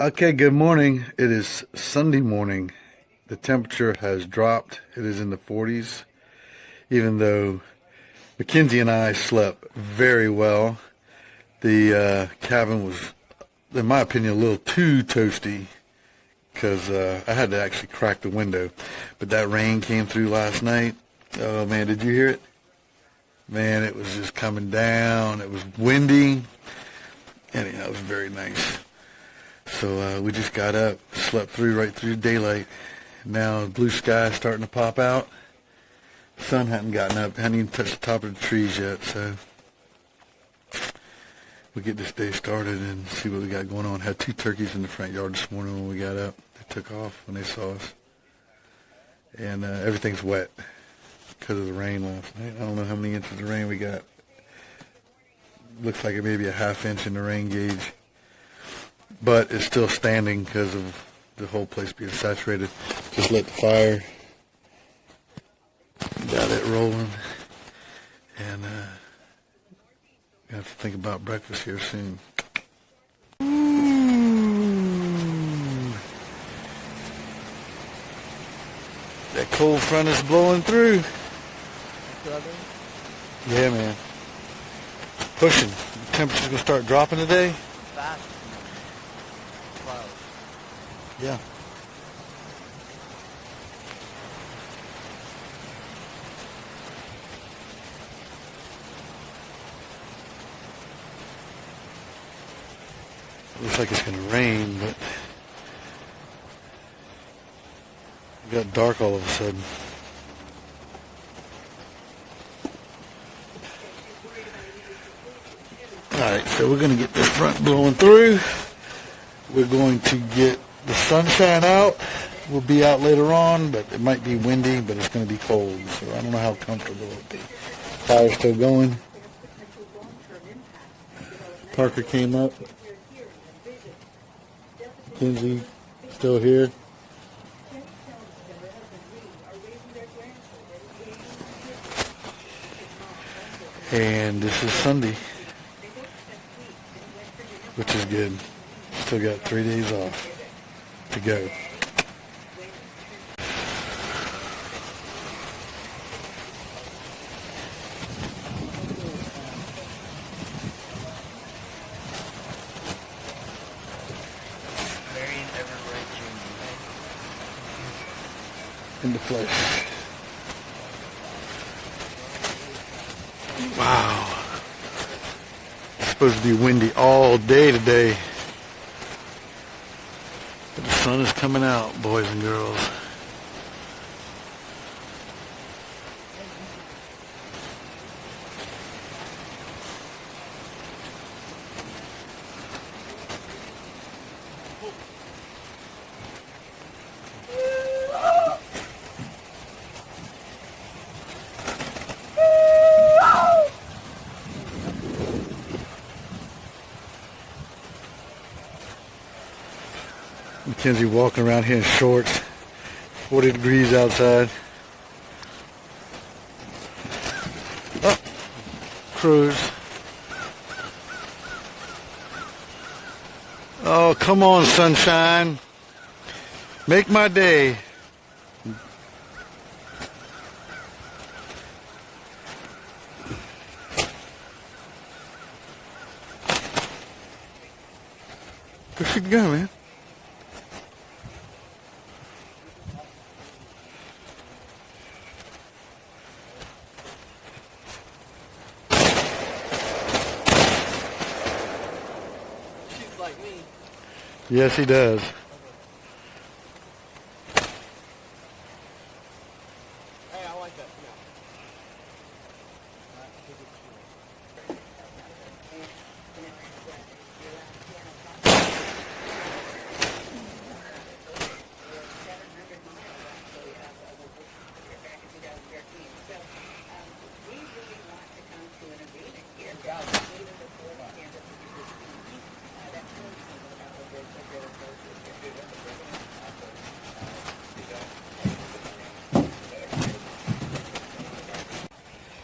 Okay, good morning. It is Sunday morning. The temperature has dropped. It is in the 40s, even though Mckenzie and I slept very well. The cabin was, in my opinion, a little too toasty because I had to actually crack the window. But that rain came through last night. Oh, man, did you hear it? Man, it was just coming down. It was windy. Anyhow, it was very nice. So we just got up, slept right through daylight. Now blue sky is starting to pop out. Sun hadn't gotten up, hadn't even touched the top of the trees yet. So we'll get this day started and see what we got going on. Had 2 turkeys in the front yard this morning when we got up. They took off when they saw us. And everything's wet because of the rain last night. I don't know how many inches of rain we got. Looks like it may be a ½ inch in the rain gauge. But it's still standing because of the whole place being saturated. Just lit the fire. Got it rolling. And I have to think about breakfast here soon. Ooh. That cold front is blowing through. Yeah, man. Pushing. The temperature's going to start dropping today. Fast. Yeah. Looks like it's going to rain, but it got dark all of a sudden. Alright, so we're going to get this front blowing through. We're going to get the sunshine out. We'll be out later on, but it might be windy, but it's going to be cold, so I don't know how comfortable it'll be. Fire's still going. Parker came up. Mckenzie still here. And this is Sunday, which is good. Still got 3 days off to go. In the flesh. Wow. It's supposed to be windy all day today. But the sun is coming out, boys and girls. Mckenzie walking around here in shorts, 40 degrees outside. Oh, crows. Oh, come on, sunshine. Make my day. Where's she going, man? Like me. Yes, he does. Hey, I like that.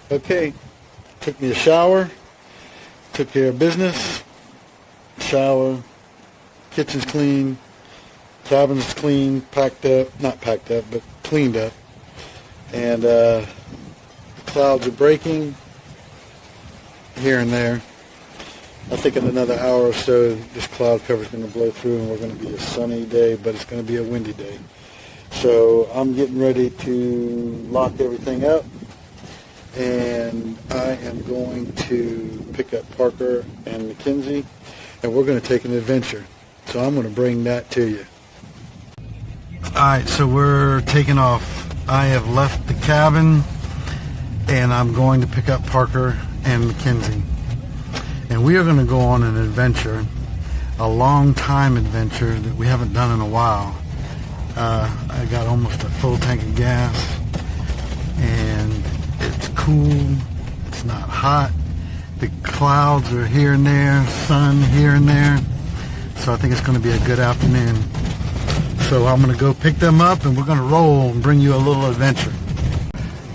Okay, took me a shower, took care of business, shower, kitchen's clean, cabin's clean, packed up, not packed up, but cleaned up. And the clouds are breaking here and there. I think in another hour or so, this cloud cover is going to blow through and we're going to be a sunny day, but it's going to be a windy day. So I'm getting ready to lock everything up, and I am going to pick up Parker and Mckenzie, and we're going to take an adventure. So I'm going to bring that to you. Alright, so we're taking off. I have left the cabin, and I'm going to pick up Parker and Mckenzie. And we are going to go on an adventure, a long time adventure that we haven't done in a while. I got almost a full tank of gas, and it's cool, it's not hot, the clouds are here and there, sun here and there, so I think it's going to be a good afternoon. So I'm going to go pick them up, and we're going to roll and bring you a little adventure.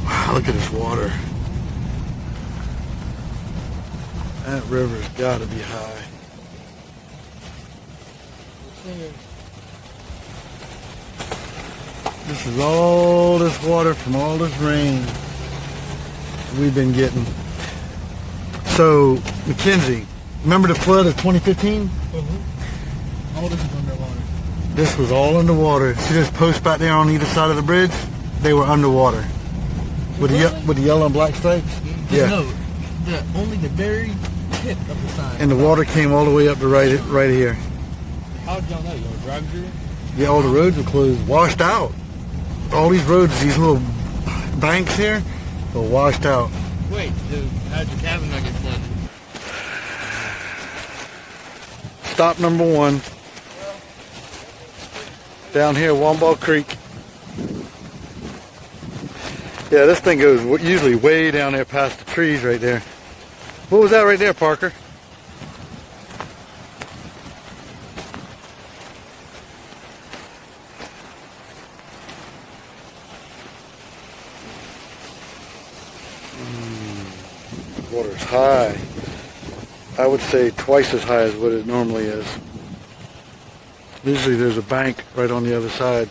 Wow, look at this water. That river's got to be high. This is all this water from all this rain we've been getting. So, Mckenzie, remember the flood of 2015? Mm-hmm. All this is underwater. This was all underwater. See those posts back there on either side of the bridge? They were underwater. With the yellow and black stripes? Mm-hmm. Yeah. No, only the very tip of the sign. And the water came all the way up to right here. How did y'all know? Y'all driving through? Yeah, all the roads were closed, washed out. All these roads, these little banks here, were washed out. Wait, dude, how'd your cabin not get flooded? Stop number 1. Down here, Wamball Creek. Yeah, this thing goes usually way down there past the trees right there. What was that right there, Parker? Water's high. I would say twice as high as what it normally is. Usually there's a bank right on the other side.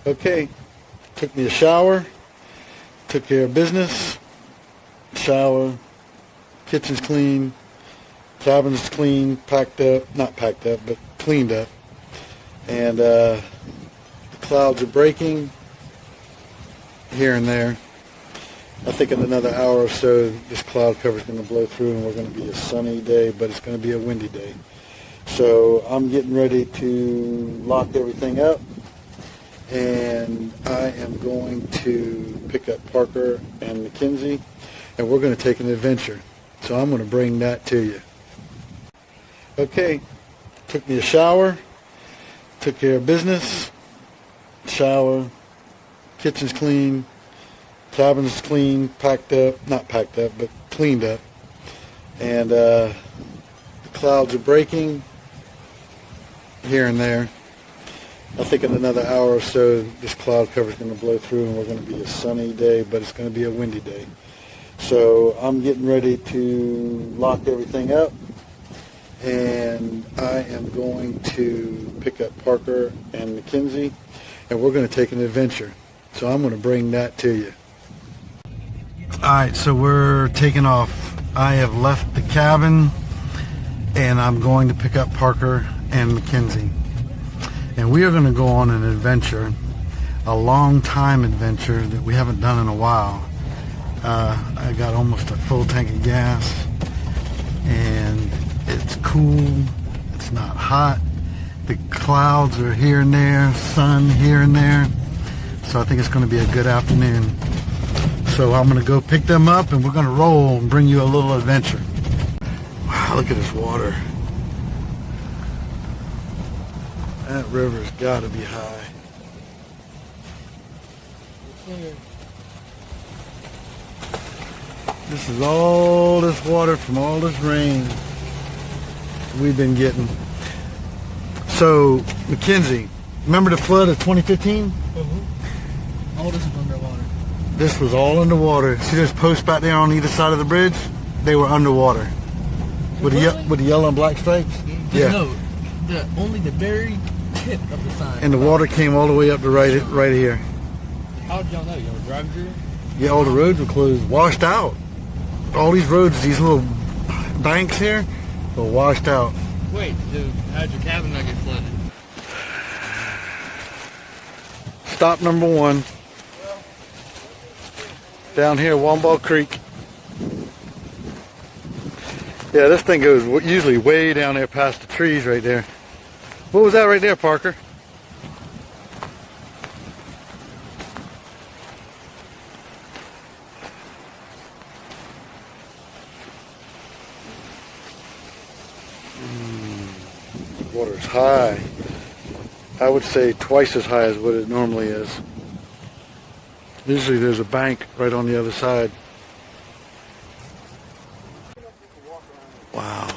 Okay, took me a shower, took care of business, shower, kitchen's clean, cabin's clean, packed up, not packed up, but cleaned up. And the clouds are breaking here and there. I think in another hour or so, this cloud cover is going to blow through and we're going to be a sunny day, but it's going to be a windy day. So I'm getting ready to lock everything up, and I am going to pick up Parker and Mckenzie, and we're going to take an adventure. So I'm going to bring that to you. Okay, took me a shower, took care of business, shower, kitchen's clean, cabin's clean, packed up, not packed up, but cleaned up. And the clouds are breaking here and there. I think in another hour or so, this cloud cover is going to blow through and we're going to be a sunny day, but it's going to be a windy day. So I'm getting ready to lock everything up, and I am going to pick up Parker and Mckenzie, and we're going to take an adventure. So I'm going to bring that to you. Alright, so we're taking off. I have left the cabin, and I'm going to pick up Parker and Mckenzie. And we are going to go on an adventure, a long time adventure that we haven't done in a while. I got almost a full tank of gas, and it's cool, it's not hot, the clouds are here and there, sun here and there, so I think it's going to be a good afternoon. So I'm going to go pick them up, and we're going to roll and bring you a little adventure. Wow, look at this water. That river's got to be high. This is all this water from all this rain we've been getting. So, Mckenzie, remember the flood of 2015? Mm-hmm. All this is underwater. This was all underwater. See those posts back there on either side of the bridge? They were underwater. With the yellow and black stripes? Yeah. No, only the very tip of the sign. And the water came all the way up to right here. How did y'all know? Y'all were driving through? Yeah, all the roads were closed, washed out. All these roads, these little banks here, were washed out. Wait, how'd your cabin not get flooded? Stop number 1. Down here, Wamball Creek. Yeah, this thing goes usually way down there past the trees right there. What was that right there, Parker? Water's high. I would say twice as high as what it normally is. Usually there's a bank right on the other side. Wow.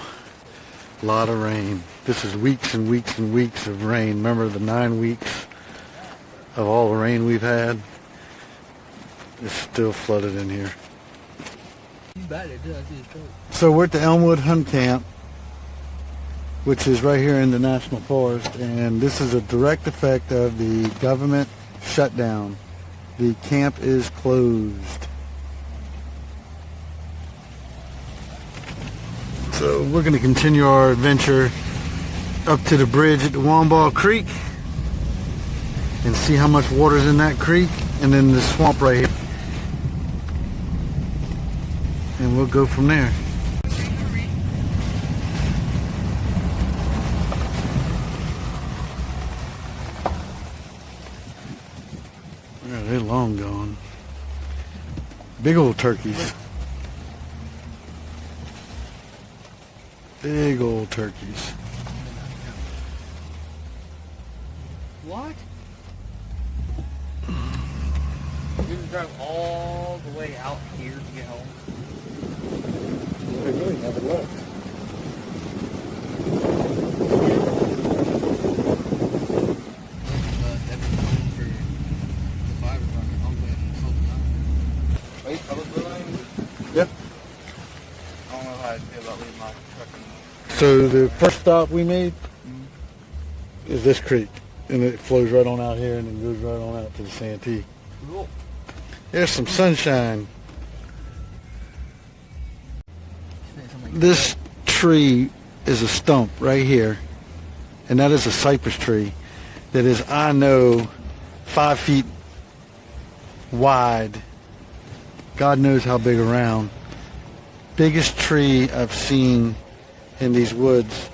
A lot of rain. This is weeks and weeks and weeks of rain. Remember the 9 weeks of all the rain we've had? It's still flooded in here. So we're at the Elmwood Hunt Camp, which is right here in the National Forest, and this is a direct effect of the government shutdown. The camp is closed. So we're going to continue our adventure up to the bridge at the Wamball Creek and see how much water's in that creek, and then the swamp right here. And we'll go from there. Yeah, they're long gone. Big old turkeys. Big old turkeys. What? You just drive all the way out here to get home? They really never left. Yep. I don't know how I feel about leaving my truck in. So the first stop we made is this creek, and it flows right on out here and then goes right on out to the Santee. Cool. There's some sunshine. This tree is a stump right here, and that is a cypress tree that is, I know, 5 feet wide. God knows how big around. Biggest tree I've seen in these woods.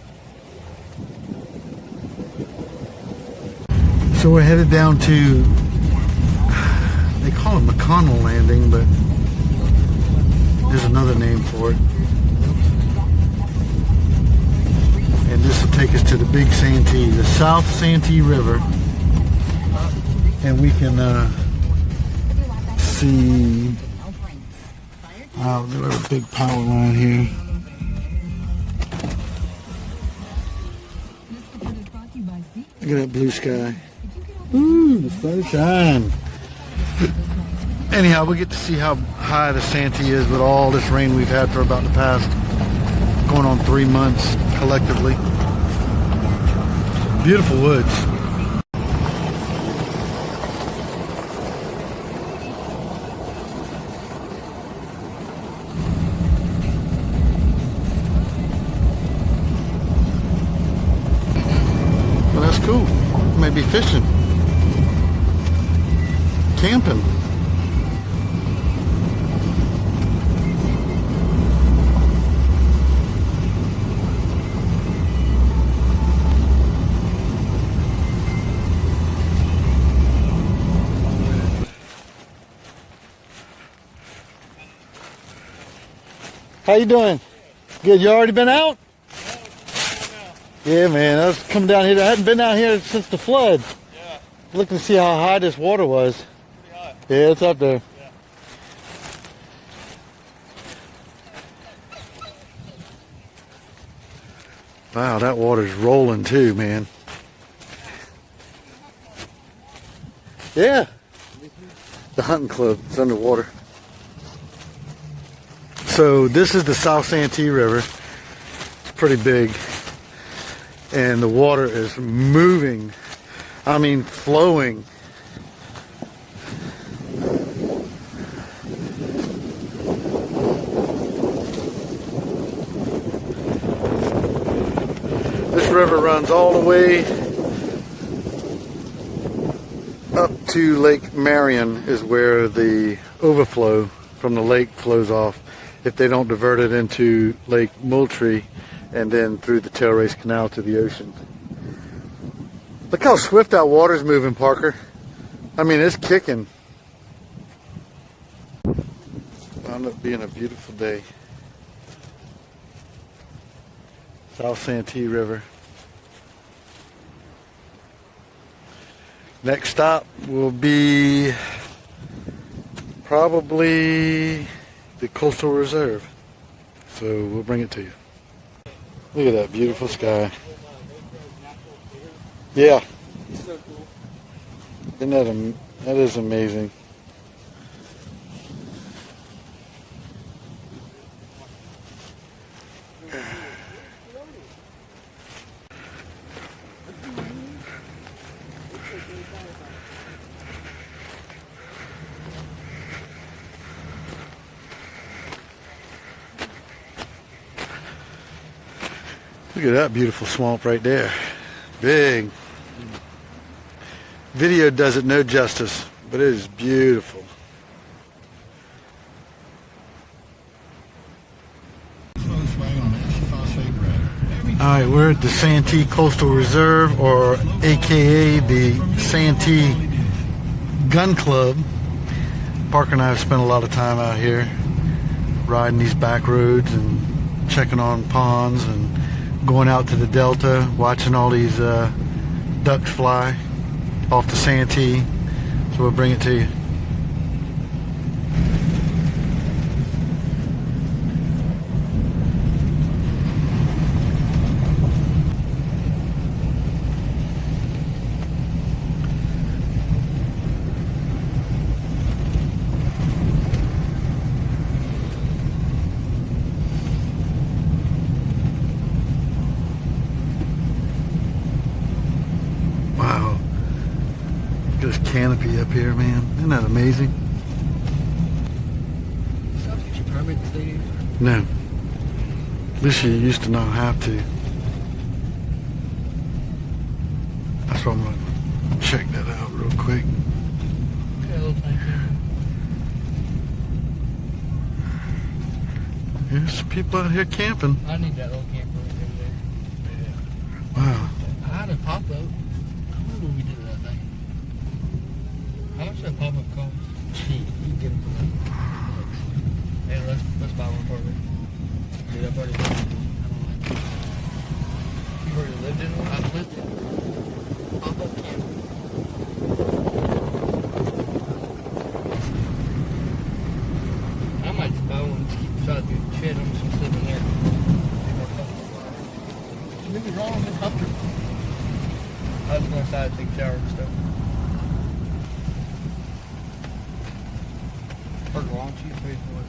So we're headed down to, they call it McConnell Landing, but there's another name for it. And this will take us to the Big Santee, the South Santee River. And we can see, wow, there's a big power line here. Look at that blue sky. Ooh, the sunshine. Anyhow, we get to see how high the Santee is with all this rain we've had for about the past, going on 3 months collectively. Beautiful woods. Well, that's cool. Maybe fishing. Camping. How you doing? Good. You already been out? Yeah, man. I was coming down here. I hadn't been out here since the flood. Yeah. Looking to see how high this water was. Pretty high. Yeah, it's up there. Yeah. Wow, that water's rolling too, man. Yeah. The hunting club. It's underwater. So this is the South Santee River. pretty big, and the water is moving. I mean, flowing. This river runs all the way up to Lake Marion, is where the overflow from the lake flows off if they don't divert it into Lake Moultrie and then through the Tailrace Canal to the ocean. Look how swift that water's moving, Parker. I mean, it's kicking. Wound up being a beautiful day. South Santee River. Next stop will be probably the Coastal Reserve. So we'll bring it to you. Look at that beautiful sky. Yeah. Isn't that is amazing. Look at that beautiful swamp right there. Big. Video does it no justice, but it is beautiful. Alright, we're at the Santee Coastal Reserve, or AKA the Santee Gun Club. Parker and I have spent a lot of time out here riding these back roads and checking on ponds and going out to the delta, watching all these ducks fly off the Santee. So we'll bring it to you. Wow. Look at this canopy up here, man. Isn't that amazing? Get your permit to stay here? No. At least you used to not have to. That's why I'm going to check that out real quick. Okay, a little tiny camera. There's people out here camping. I need that little camper right there. Wow. I had a pop-up. I remember when we did that thing. How much did a pop-up cost? Cheap. You can get them for like $1. Hey, let's buy one for me. Dude, I've already lived in one. I don't like it. You've already lived in one? I've lived in one. Pop-up camper. I might just buy one to keep beside the shed. I'm just gonna sleep in there. Nothing wrong with it. Comfortable. I was going inside to take a shower and stuff. Parker, why don't you pay for it?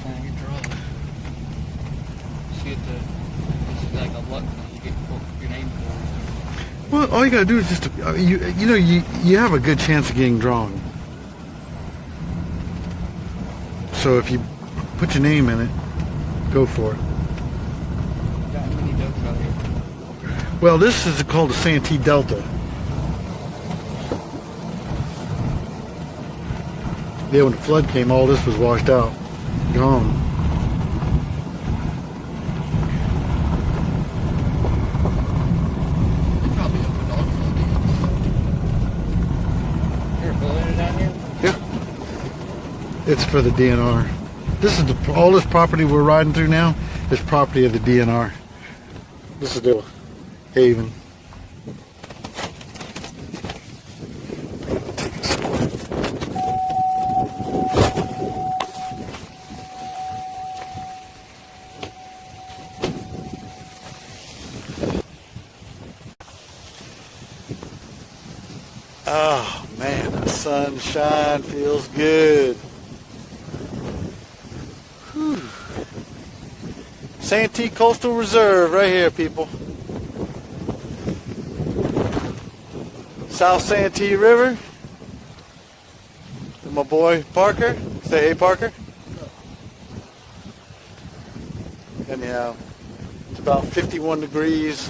Trying to get draws. See if this is like a luck thing. You get your name for. Well, all you gotta do is just, you have a good chance of getting drawn. So if you put your name in it, go for it. Got many ducks out here. Well, this is called the Santee Delta. Yeah, when the flood came, all this was washed out. Gone. They probably have a dog flooding. You're flooding down here? Yeah. It's for the DNR. This is all this property we're riding through now is property of the DNR. This is their haven. Oh man, the sunshine feels good. Santee Coastal Reserve right here, people. South Santee River. And my boy Parker. Say hey, Parker. Anyhow, it's about 51 degrees,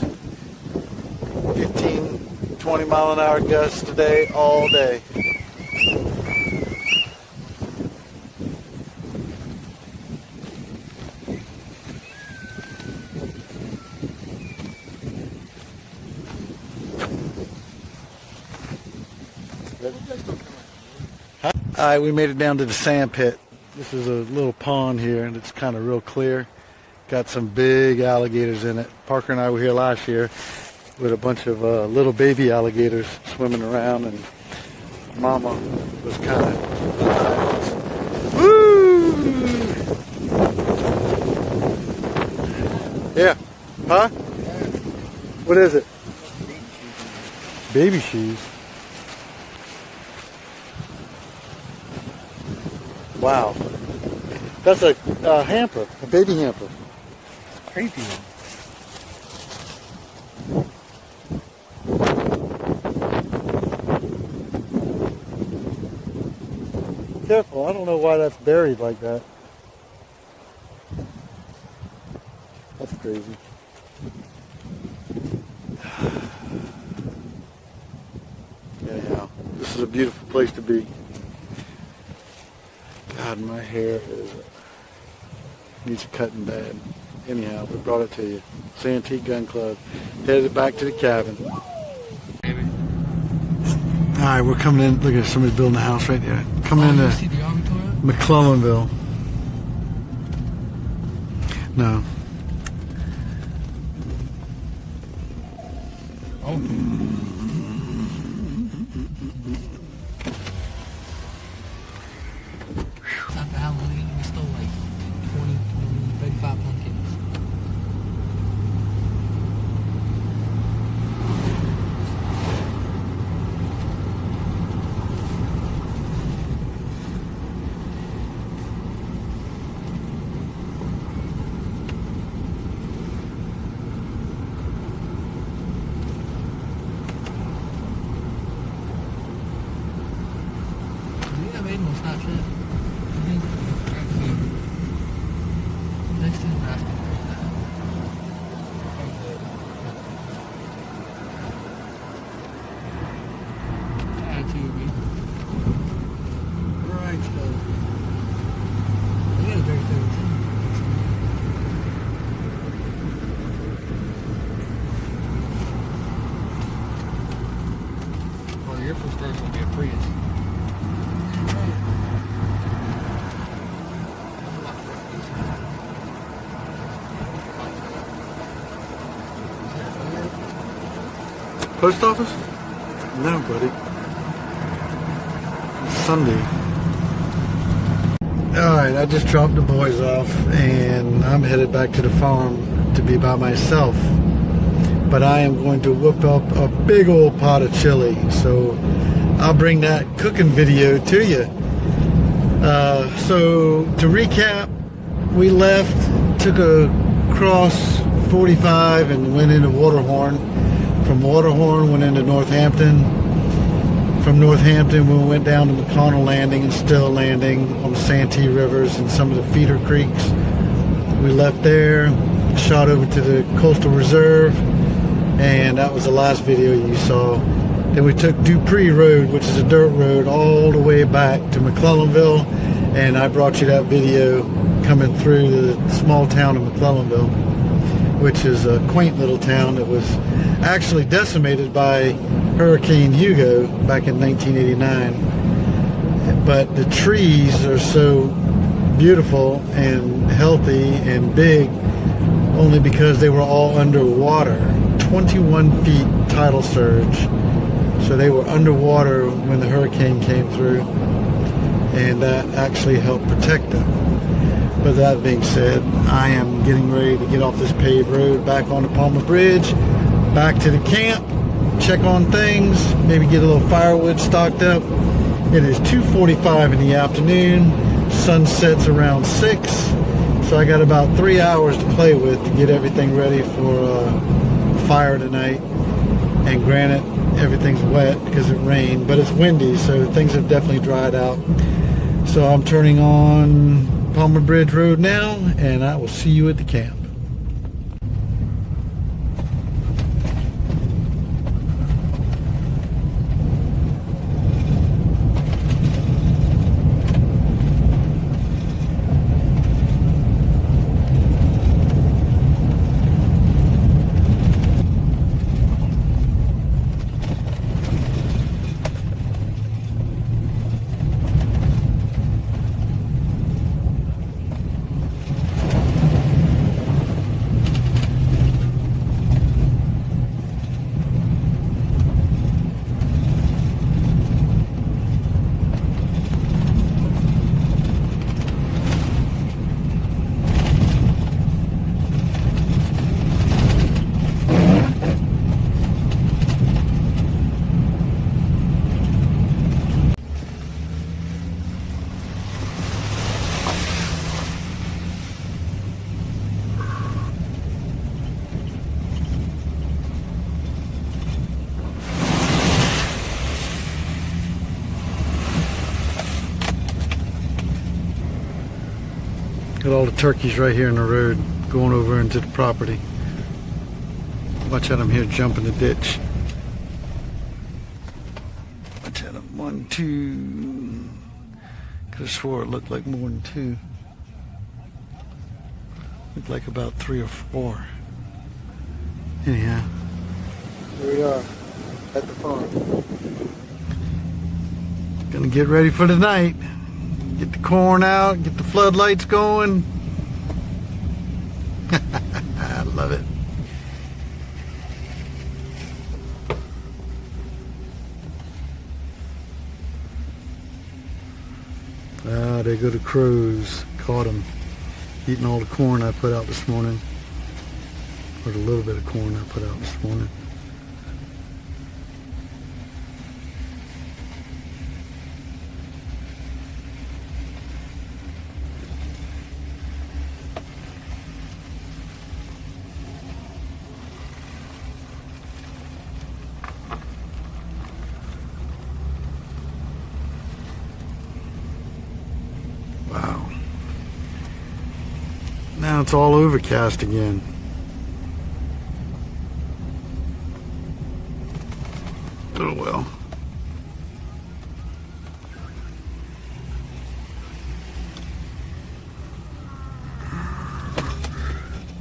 15, 20 mile an hour gusts today, all day. Alright, we made it down to the sand pit. This is a little pond here and it's kind of real clear. Got some big alligators in it. Parker and I were here last year with a bunch of little baby alligators swimming around, and Mama was kind of... Woo! Yeah. Huh? What is it? Baby shoes. Wow. That's a hamper, a baby hamper. Creepy. Careful, I don't know why that's buried like that. That's crazy. Anyhow, this is a beautiful place to be. God, my hair needs cutting bad. Anyhow, we brought it to you. Santee Gun Club. Headed back to the cabin. Alright, we're coming in. Look at somebody's building a house right there. Coming into McClellanville. No. Oh. After Halloween, we stole like 20, 35 pumpkins. Your first car's gonna be a Prius. Post office? No, buddy. It's Sunday. Alright, I just dropped the boys off and I'm headed back to the farm to be by myself. But I am going to whip up a big old pot of chili, so I'll bring that cooking video to you. So to recap, we left, took a cross 45 and went into Waterhorn. From Waterhorn went into Northampton. From Northampton we went down to McConnell Landing and Still Landing on the Santee rivers and some of the feeder creeks. We left there, shot over to the Coastal Reserve, and that was the last video you saw. Then we took Dupree Road, which is a dirt road, all the way back to McClellanville, and I brought you that video coming through the small town of McClellanville, which is a quaint little town that was actually decimated by Hurricane Hugo back in 1989. But the trees are so beautiful and healthy and big only because they were all underwater. 21 feet tidal surge, so they were underwater when the hurricane came through, and that actually helped protect them. But that being said, I am getting ready to get off this paved road back on the Palmer Bridge, back to the camp, check on things, maybe get a little firewood stocked up. It is 2:45 in the afternoon, sun sets around 6. So I got about 3 hours to play with to get everything ready for fire tonight. And granted, everything's wet because it rained, but it's windy, so things have definitely dried out. So I'm turning on Palmer Bridge Road now, and I will see you at the camp. Got all the turkeys right here in the road going over into the property. Watch out, I'm here jumping the ditch. Watch out, 1, 2. Could have swore it looked like more than 2. Looked like about 3 or 4. Anyhow, here we are at the farm. Gonna get ready for the night. Get the corn out, get the floodlights going. I love it. Ah, there go the crows. Caught them eating all the corn I put out this morning. Or the little bit of corn I put out this morning. Wow. Now it's all overcast again. Oh well.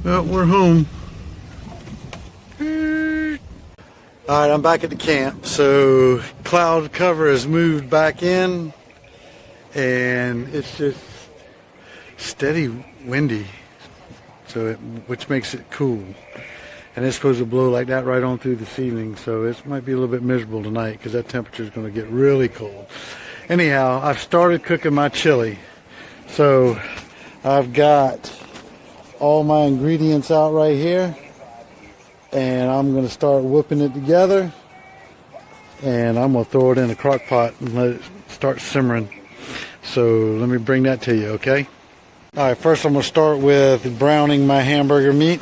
Well, we're home. Alright, I'm back at the camp. So cloud cover has moved back in, and it's just steady windy, so which makes it cool. And it's supposed to blow like that right on through this evening, so it might be a little bit miserable tonight because that temperature is going to get really cold. Anyhow, I've started cooking my chili. So I've got all my ingredients out right here, and I'm going to start whipping it together, and I'm going to throw it in a crock pot and let it start simmering. So let me bring that to you, okay? Alright, first I'm going to start with browning my hamburger meat.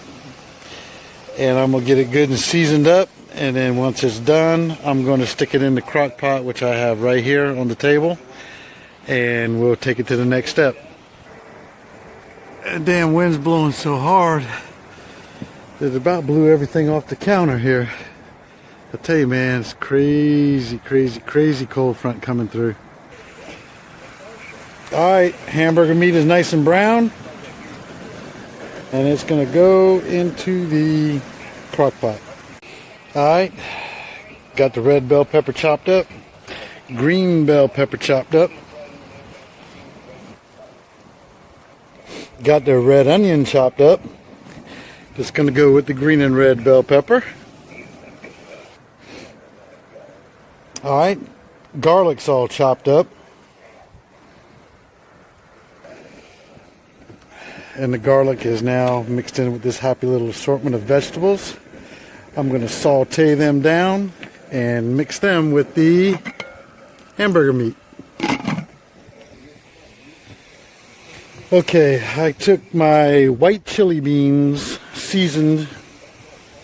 And I'm going to get it good and seasoned up. And then once it's done, I'm going to stick it in the crock pot, which I have right here on the table. And we'll take it to the next step. That damn wind's blowing so hard that it about blew everything off the counter here. I tell you, man, it's crazy, crazy, crazy cold front coming through. Alright, hamburger meat is nice and brown. And it's going to go into the crock pot. Alright, got the red bell pepper chopped up, green bell pepper chopped up, got the red onion chopped up. Just going to go with the green and red bell pepper. Alright, garlic's all chopped up. And the garlic is now mixed in with this happy little assortment of vegetables. I'm going to saute them down and mix them with the hamburger meat. Okay, I took my white chili beans seasoned,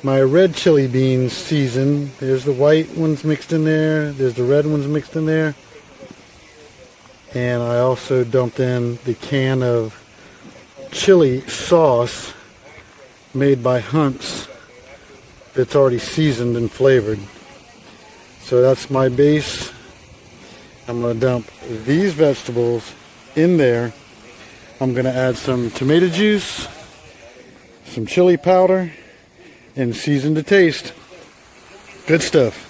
my red chili beans seasoned. There's the white ones mixed in there. There's the red ones mixed in there. And I also dumped in the can of chili sauce made by Hunt's that's already seasoned and flavored. So that's my base. I'm going to dump these vegetables in there. I'm going to add some tomato juice, some chili powder, and season to taste. Good stuff.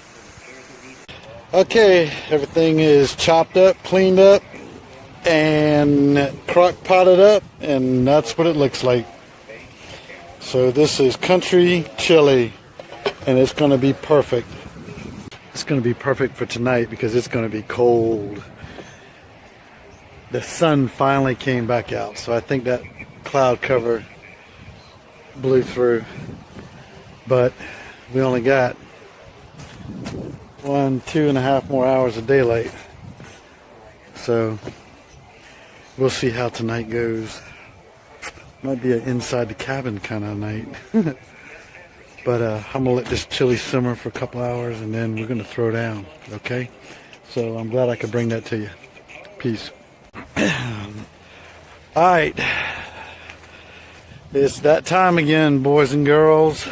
Okay, everything is chopped up, cleaned up, and crock potted up, and that's what it looks like. So this is country chili, and it's going to be perfect. It's going to be perfect for tonight because it's going to be cold. The sun finally came back out, so I think that cloud cover blew through. But we only got 2.5 more hours of daylight. So we'll see how tonight goes. Might be an inside the cabin kind of night. But I'm going to let this chili simmer for a couple hours and then we're going to throw down, okay? So I'm glad I could bring that to you. Peace. Alright. It's that time again, boys and girls.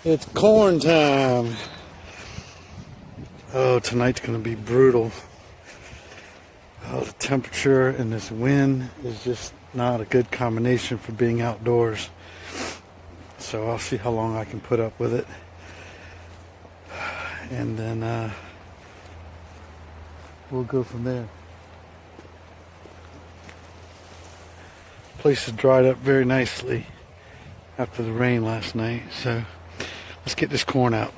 It's corn time. Oh, tonight's going to be brutal. Oh, the temperature and this wind is just not a good combination for being outdoors. So I'll see how long I can put up with it. And then we'll go from there. Place is dried up very nicely after the rain last night. So let's get this corn out.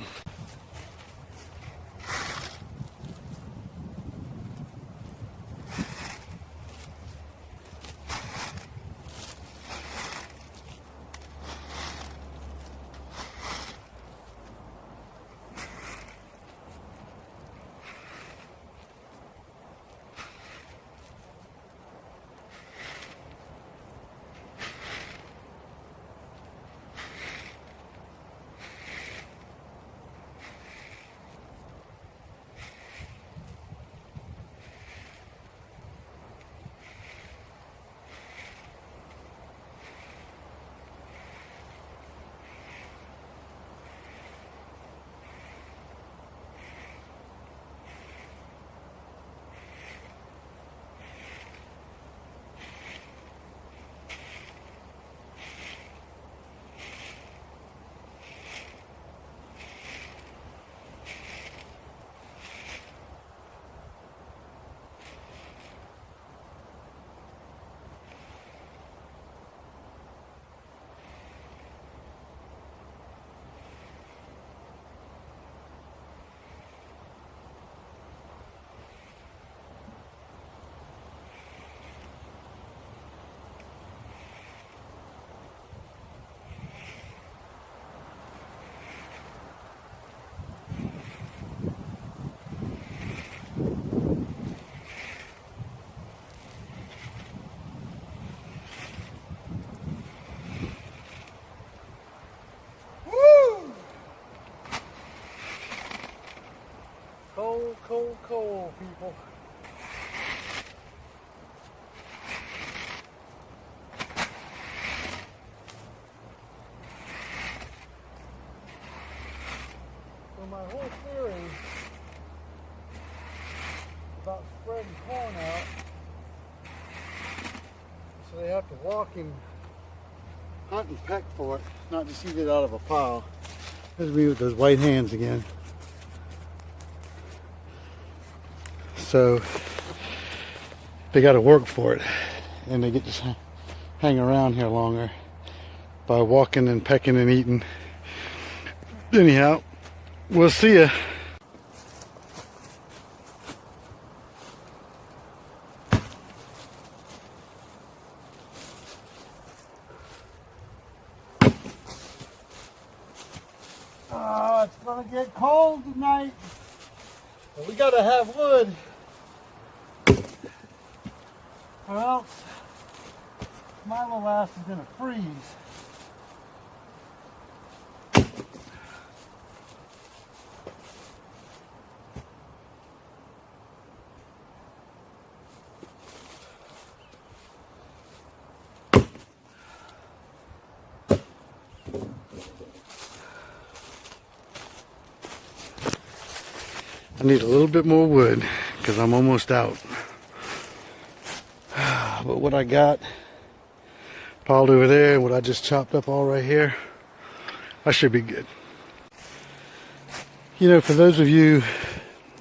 Cold, people. So my whole theory about spreading corn out, so they have to walk and hunt and peck for it, not just eat it out of a pile. There's me with those white hands again. So they got to work for it, and they get to hang around here longer by walking and pecking and eating. Anyhow, we'll see ya. It's gonna get cold tonight, but we gotta have wood. Or else my little ass is gonna freeze. I need a little bit more wood because I'm almost out. But what I got piled over there and what I just chopped up all right here, I should be good. You know, for those of you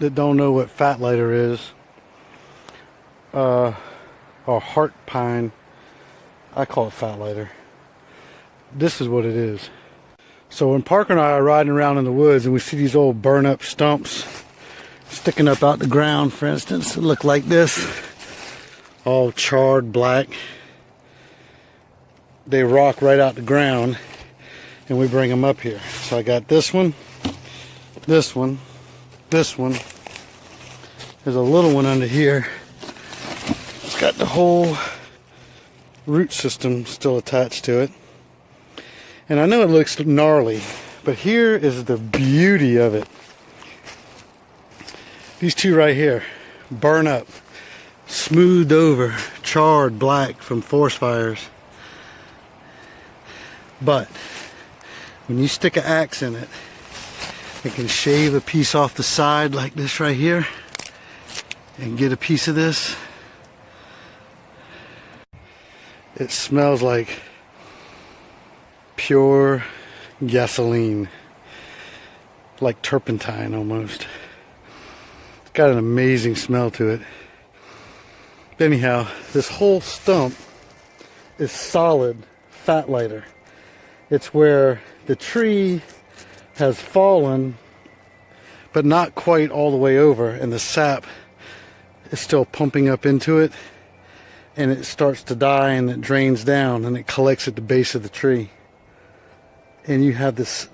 that don't know what fat lighter is, or heart pine, I call it fat lighter. This is what it is. So when Parker and I are riding around in the woods and we see these old burn up stumps sticking up out the ground, for instance, that look like this, all charred black, they rock right out the ground and we bring them up here. So I got this one, this one, this one. There's a little one under here. It's got the whole root system still attached to it. And I know it looks gnarly, but here is the beauty of it. These two right here, burn up, smoothed over, charred black from forest fires. But when you stick an axe in it, it can shave a piece off the side like this right here and get a piece of this. It smells like pure gasoline, like turpentine almost. It's got an amazing smell to it. Anyhow, this whole stump is solid fat lighter. It's where the tree has fallen, but not quite all the way over, and the sap is still pumping up into it, and it starts to die and it drains down and it collects at the base of the tree. And you have this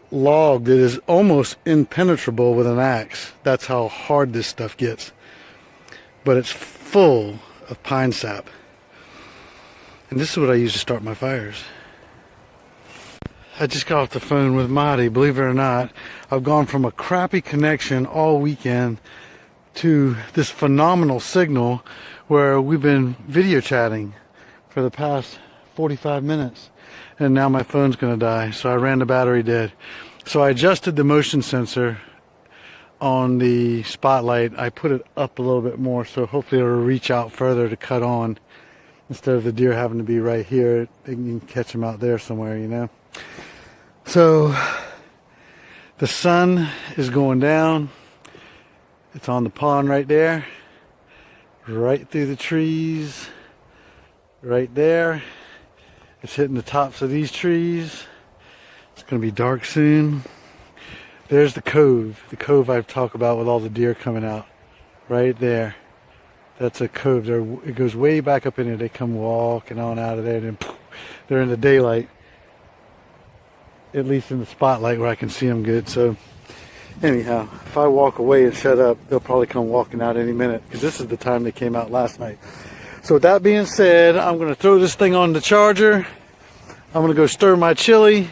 log that is almost impenetrable with an axe. That's how hard this stuff gets. But it's full of pine sap. And this is what I use to start my fires. I just got off the phone with Marty. Believe it or not, I've gone from a crappy connection all weekend to this phenomenal signal where we've been video chatting for the past 45 minutes. And now my phone's gonna die, so I ran the battery dead. So I adjusted the motion sensor on the spotlight. I put it up a little bit more, so hopefully it'll reach out further to cut on. Instead of the deer having to be right here, they can catch them out there somewhere, you know. So the sun is going down. It's on the pond right there, right through the trees, right there. It's hitting the tops of these trees. It's going to be dark soon. There's the cove I've talked about with all the deer coming out. Right there. That's a cove. It goes way back up in there. They come walking on out of there, and then poof, they're in the daylight. At least in the spotlight where I can see them good. So anyhow, if I walk away and shut up, they'll probably come walking out any minute, because this is the time they came out last night. So with that being said, I'm going to throw this thing on the charger. I'm going to go stir my chili.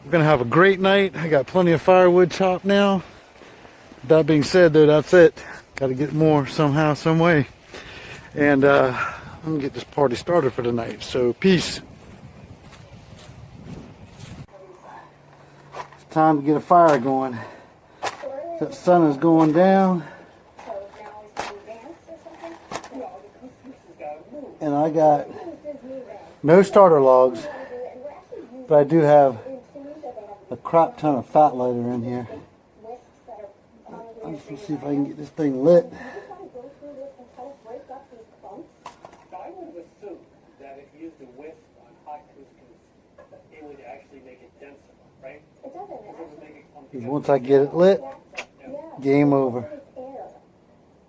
We're going to have a great night. I got plenty of firewood chopped now. With that being said, though, that's it. Got to get more somehow, some way. And I'm going to get this party started for the night. So peace. It's time to get a fire going. The sun is going down. And I got no starter logs, but I do have a crap ton of fat lighter in here. I'm just going to see if I can get this thing lit. I would assume that if you used a wisp on hot couscous, it would actually make it denser, right? It doesn't. Because once I get it lit, game over.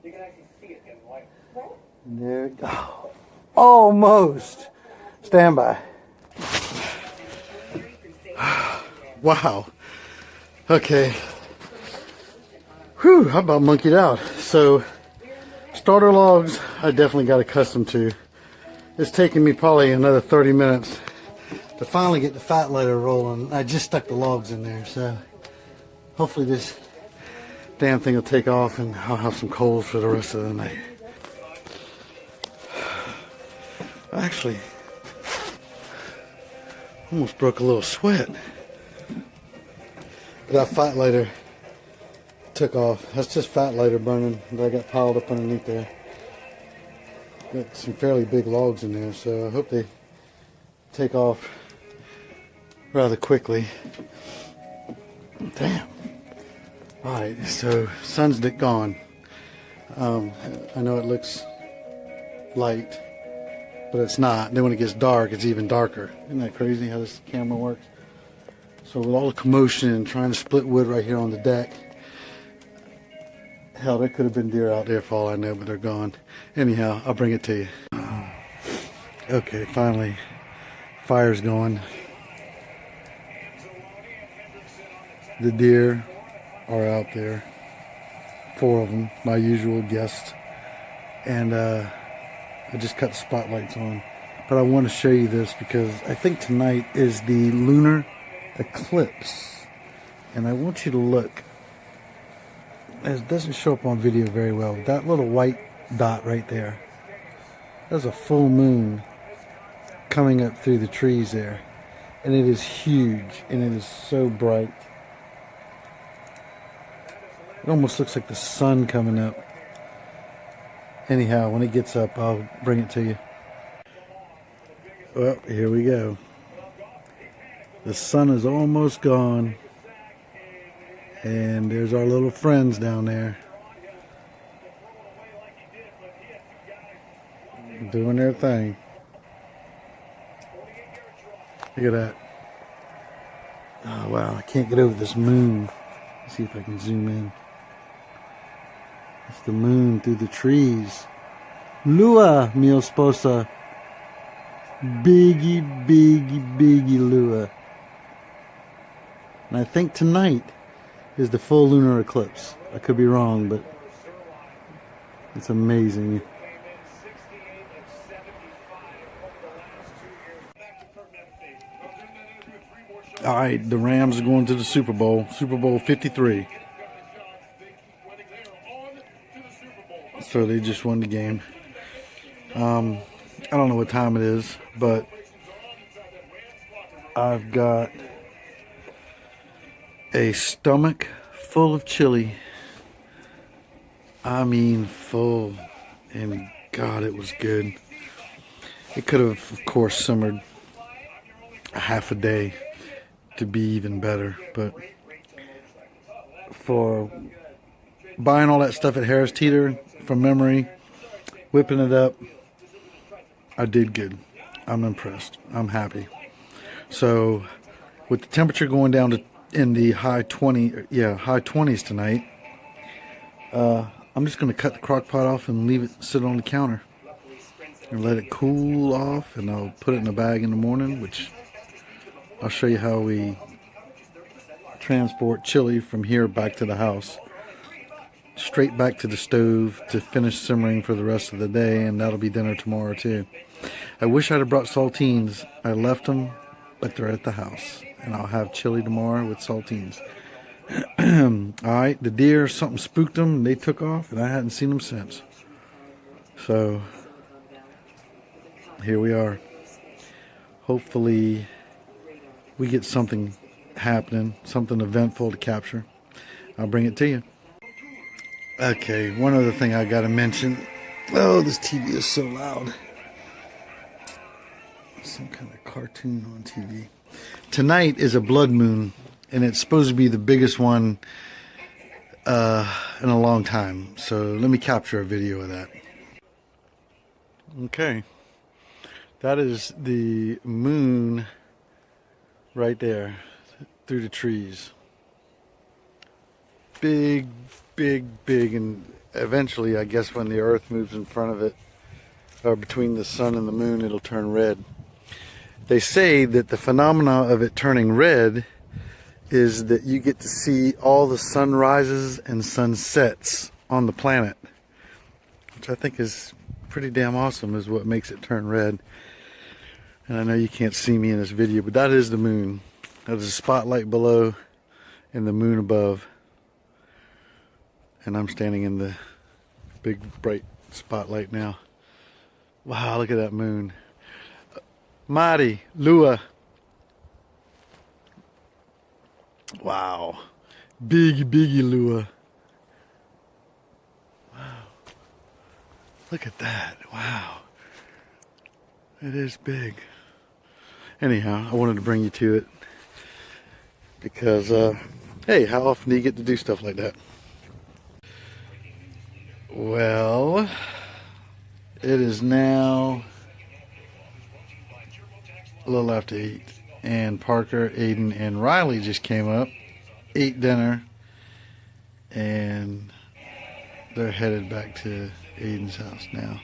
You can actually see it getting lighter. There it goes. Almost. Stand by. Wow. Okay. Whew, I about monkeyed out. So, starter logs, I definitely got accustomed to. It's taken me probably another 30 minutes to finally get the fat lighter rolling. I just stuck the logs in there, so hopefully this damn thing will take off and I'll have some coals for the rest of the night. Actually, almost broke a little sweat. But that fat lighter took off. That's just fat lighter burning that I got piled up underneath there. Got some fairly big logs in there, so I hope they take off rather quickly. Damn. Alright, so sun's gone. I know it looks light, but it's not. Then when it gets dark, it's even darker. Isn't that crazy how this camera works? So with all the commotion and trying to split wood right here on the deck, hell, there could have been deer out there for all I know, but they're gone. Anyhow, I'll bring it to you. Okay, finally, fire's going. The deer are out there. 4 of them, my usual guests. And I just cut the spotlights on. But I want to show you this because I think tonight is the lunar eclipse. And I want you to look. It doesn't show up on video very well. That little white dot right there. There's a full moon coming up through the trees there. And it is huge and it is so bright. It almost looks like the sun coming up. Anyhow, when it gets up, I'll bring it to you. Well, here we go. The sun is almost gone. And there's our little friends down there. Doing their thing. Look at that. Oh, wow. I can't get over this moon. Let's see if I can zoom in. It's the moon through the trees. Lua, mio sposa. Biggie, biggie, biggie lua. And I think tonight is the full lunar eclipse. I could be wrong, but it's amazing. All right, the Rams are going to the Super Bowl. Super Bowl 53. So they just won the game. I don't know what time it is, but I've got a stomach full of chili. I mean full. And God, it was good. It could have, of course, simmered a half a day to be even better. But for buying all that stuff at Harris Teeter from memory, whipping it up, I did good. I'm impressed. I'm happy. So with the temperature going down to in the high 20s tonight, I'm just going to cut the crock pot off and leave it sit on the counter and let it cool off, and I'll put it in a bag in the morning, which I'll show you how we transport chili from here back to the house, straight back to the stove to finish simmering for the rest of the day, and that'll be dinner tomorrow too. I wish I'd have brought saltines. I left them, but they're at the house, and I'll have chili tomorrow with saltines. Alright, the deer, something spooked them, and they took off, and I hadn't seen them since. So here we are. Hopefully we get something happening, something eventful to capture. I'll bring it to you. Okay, one other thing I gotta mention. Oh, this TV is so loud. Some kind of cartoon on TV. Tonight is a blood moon, and it's supposed to be the biggest one in a long time. So let me capture a video of that. Okay. That is the moon right there through the trees. Big, big, big, and eventually, I guess when the earth moves in front of it, or between the sun and the moon, it'll turn red. They say that the phenomena of it turning red is that you get to see all the sunrises and sunsets on the planet, which I think is pretty damn awesome is what makes it turn red. And I know you can't see me in this video, but that is the moon. There's a spotlight below and the moon above. And I'm standing in the big bright spotlight now. Wow, look at that moon. Mari, Lua. Wow. Biggie Lua. Wow. Look at that. Wow. It is big. Anyhow, I wanted to bring you to it. Because, hey, how often do you get to do stuff like that? Well, it is now a little after 8. And Parker, Aiden, and Riley just came up, ate dinner, and they're headed back to Aiden's house now.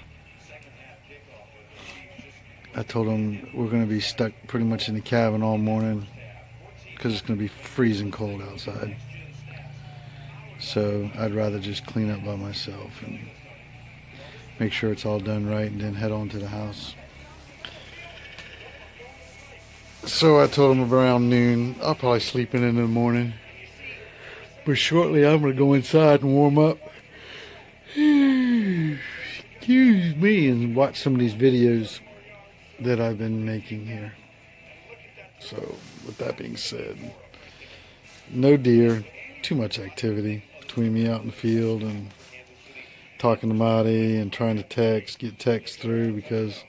I told them we're going to be stuck pretty much in the cabin all morning because it's going to be freezing cold outside. So I'd rather just clean up by myself and make sure it's all done right and then head on to the house. So I told them around noon, I'll probably sleep in the morning. But shortly I'm going to go inside and warm up. Excuse me, and watch some of these videos that I've been making here. So with that being said, no deer, too much activity between me out in the field and talking to Marty and trying to get text through because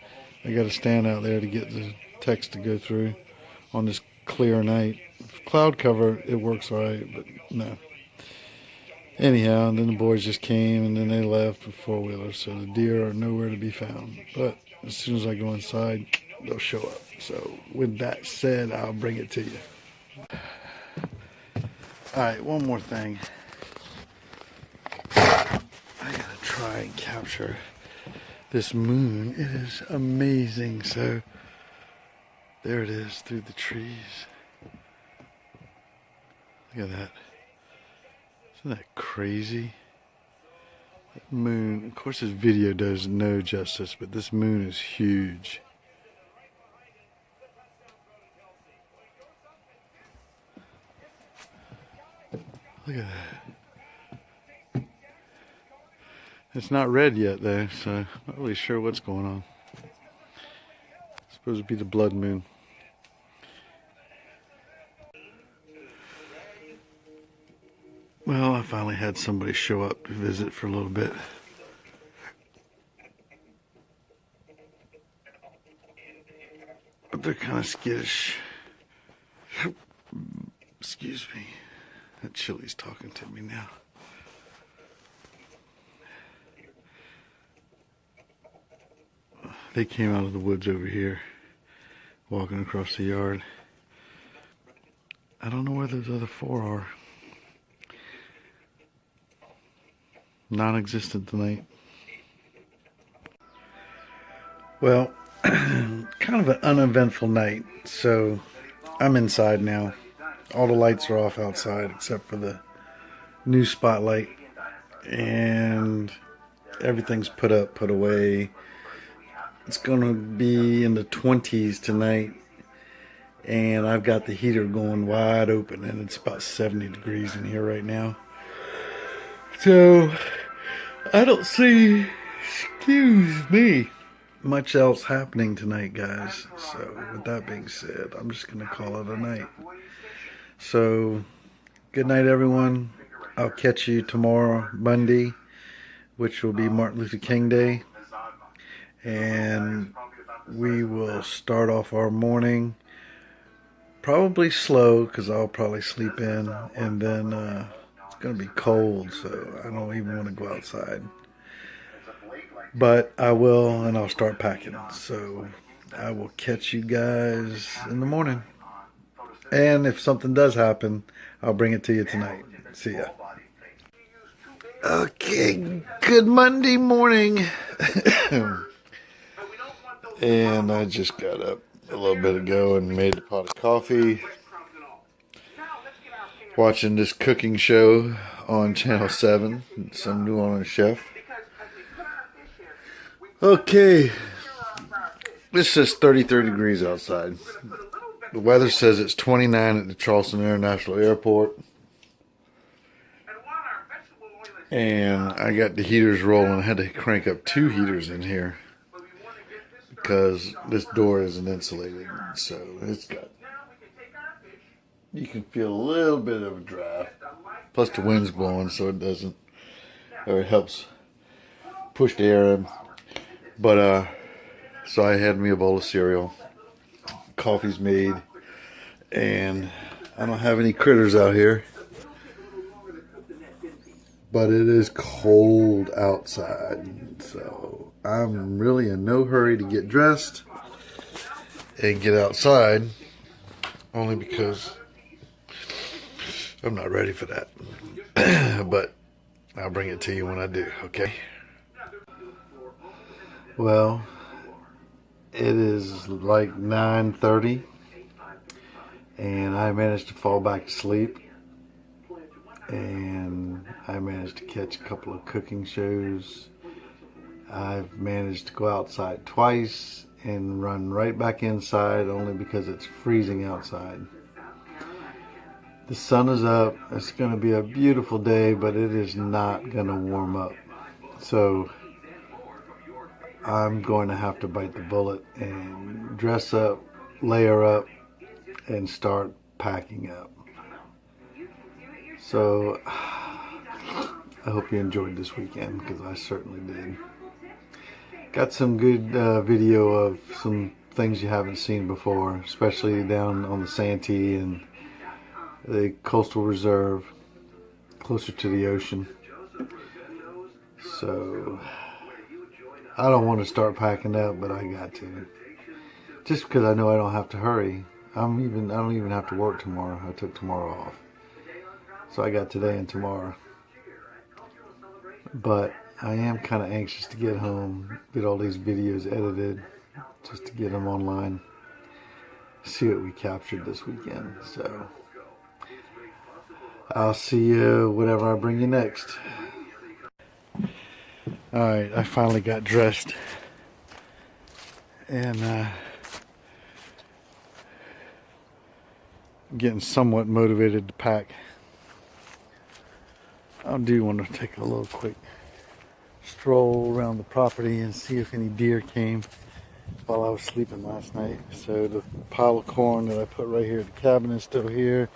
I got to stand out there to get the text to go through on this clear night. Cloud cover, it works all right, but no. Anyhow, and then the boys just came and then they left with four-wheelers, so the deer are nowhere to be found. But as soon as I go inside, they'll show up. So with that said, I'll bring it to you. Alright, one more thing. I gotta try and capture this moon. It is amazing. So there it is through the trees. Look at that. Isn't that crazy? That moon, of course this video does no justice, but this moon is huge. Look at that. It's not red yet though, so I'm not really sure what's going on. It's supposed to be the blood moon. Well, I finally had somebody show up to visit for a little bit. But they're kind of skittish. Excuse me. That chili's talking to me now. They came out of the woods over here, walking across the yard. I don't know where those other four are. Non-existent tonight. Well, kind of an uneventful night. So I'm inside now. All the lights are off outside except for the new spotlight. And everything's put up, put away. It's going to be in the 20s tonight. And I've got the heater going wide open. And it's about 70 degrees in here right now. So I don't see, excuse me, much else happening tonight, guys. So with that being said, I'm just going to call it a night. So good night, everyone. I'll catch you tomorrow, Monday, which will be Martin Luther King Day. And we will start off our morning probably slow because I'll probably sleep in. And then it's going to be cold, so I don't even want to go outside. But I will, and I'll start packing. So I will catch you guys in the morning. And if something does happen, I'll bring it to you tonight. See ya. Okay, good Monday morning. And I just got up a little bit ago and made a pot of coffee. Watching this cooking show on Channel 7. Some New Orleans chef. Okay, it says 33 degrees outside. The weather says it's 29 at the Charleston International Airport. And I got the heaters rolling. I had to crank up 2 heaters in here because this door isn't insulated. So it's got, you can feel a little bit of a draft. Plus the wind's blowing, so it doesn't, or it helps push the air in. But so I had me a bowl of cereal. Coffee's made, and I don't have any critters out here. But it is cold outside, so I'm really in no hurry to get dressed and get outside, only because I'm not ready for that. But I'll bring it to you when I do, okay? Well, it is like 9:30, and I managed to fall back asleep. And I managed to catch a couple of cooking shows. I've managed to go outside twice and run right back inside only because it's freezing outside. The sun is up. It's going to be a beautiful day, but it is not going to warm up. So I'm going to have to bite the bullet and dress up, layer up, and start packing up. So I hope you enjoyed this weekend, because I certainly did. Got some good video of some things you haven't seen before, especially down on the Santee and the Coastal Reserve, closer to the ocean. So I don't want to start packing up, but I got to. Just because I know I don't have to hurry. I don't even have to work tomorrow. I took tomorrow off. So I got today and tomorrow. But I am kind of anxious to get home, get all these videos edited, just to get them online, see what we captured this weekend. So I'll see you whenever I bring you next. Alright, I finally got dressed. And getting somewhat motivated to pack. I do want to take a little quick stroll around the property and see if any deer came while I was sleeping last night. So the pile of corn that I put right here at the cabin is still here.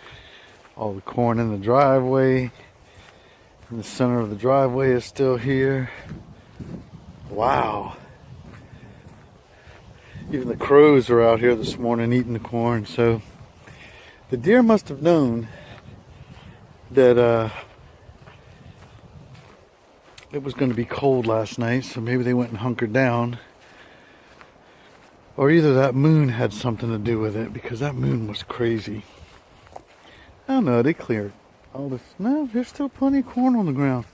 All the corn in the driveway, in the center of the driveway, is still here. Wow. Even the crows are out here this morning eating the corn. So the deer must have known that it was going to be cold last night, so maybe they went and hunkered down. Or either that moon had something to do with it, because that moon was crazy. I don't know, they cleared all this. No, there's still plenty of corn on the ground.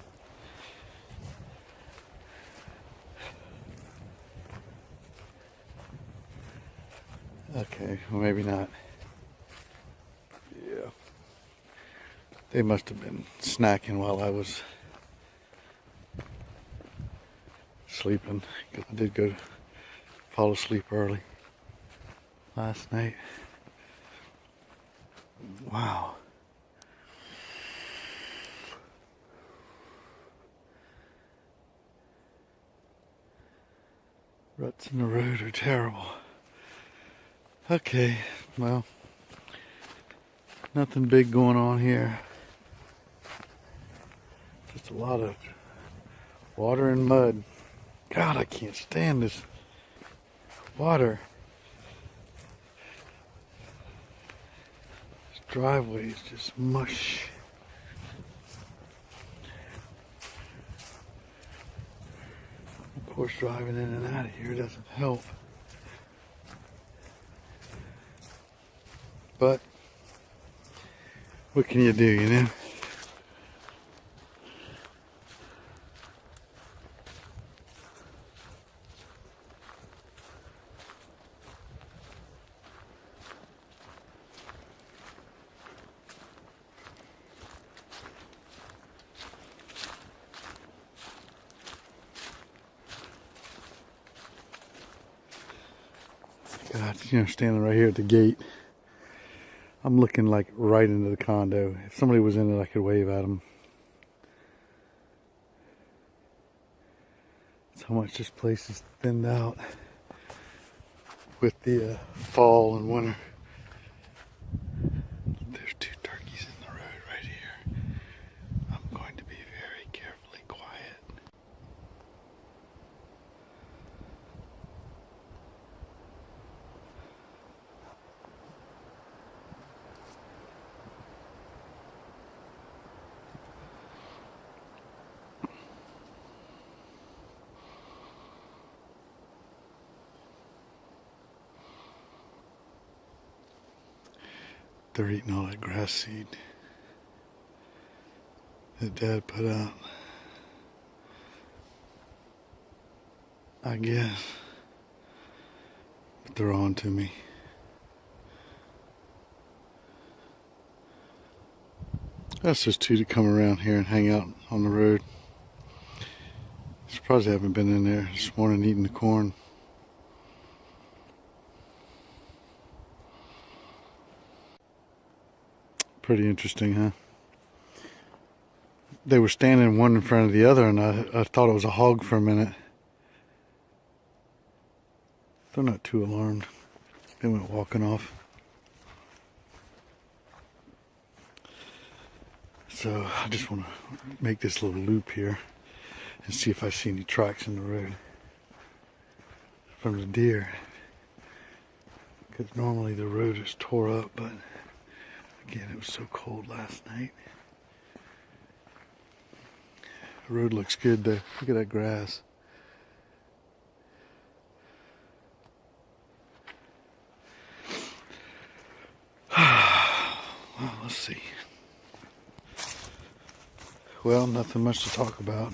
Okay, well maybe not. Yeah. They must have been snacking while I was sleeping, because I did go fall asleep early last night. Wow. Ruts in the road are terrible. Okay, well, nothing big going on here. Just a lot of water and mud. God, I can't stand this water. This driveway is just mush. Of course, driving in and out of here doesn't help. But what can you do, you know? God, you know, standing right here at the gate. I'm looking like right into the condo. If somebody was in it, I could wave at them. That's how much this place is thinned out with the fall and winter. There's two turkeys in the road right here. I'm going to be very carefully quiet. They're eating all that grass seed that Dad put out. I guess. But they're on to me. That's just two to come around here and hang out on the road. Surprised they haven't been in there this morning eating the corn. Pretty interesting, huh? They were standing one in front of the other, and I thought it was a hog for a minute. They're not too alarmed. They went walking off. So I just want to make this little loop here and see if I see any tracks in the road from the deer. Because normally the road is tore up, but again, it was so cold last night. The road looks good though. Look at that grass. Well, let's see. Well, nothing much to talk about.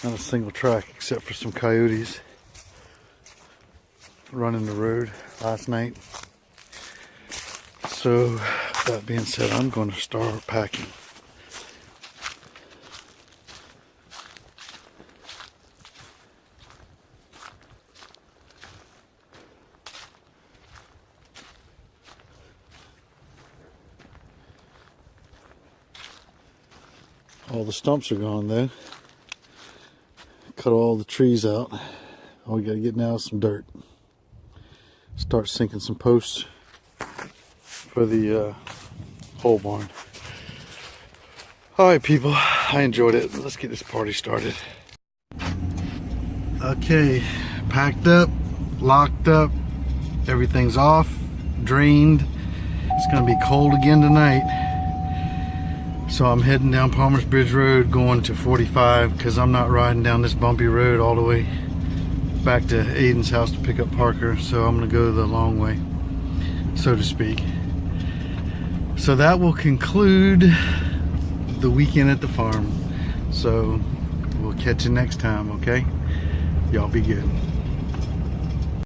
Not a single track except for some coyotes running the road last night. So, that being said, I'm going to start packing. All the stumps are gone though. Cut all the trees out. All we got to get now is some dirt. Start sinking some posts for the pole barn. Alright people, I enjoyed it. Let's get this party started. Okay, packed up, locked up, everything's off, drained. It's going to be cold again tonight. So I'm heading down Palmer's Bridge Road going to 45 because I'm not riding down this bumpy road all the way back to Aiden's house to pick up Parker. So I'm going to go the long way, so to speak. So that will conclude the weekend at the farm. So we'll catch you next time, okay? Y'all be good.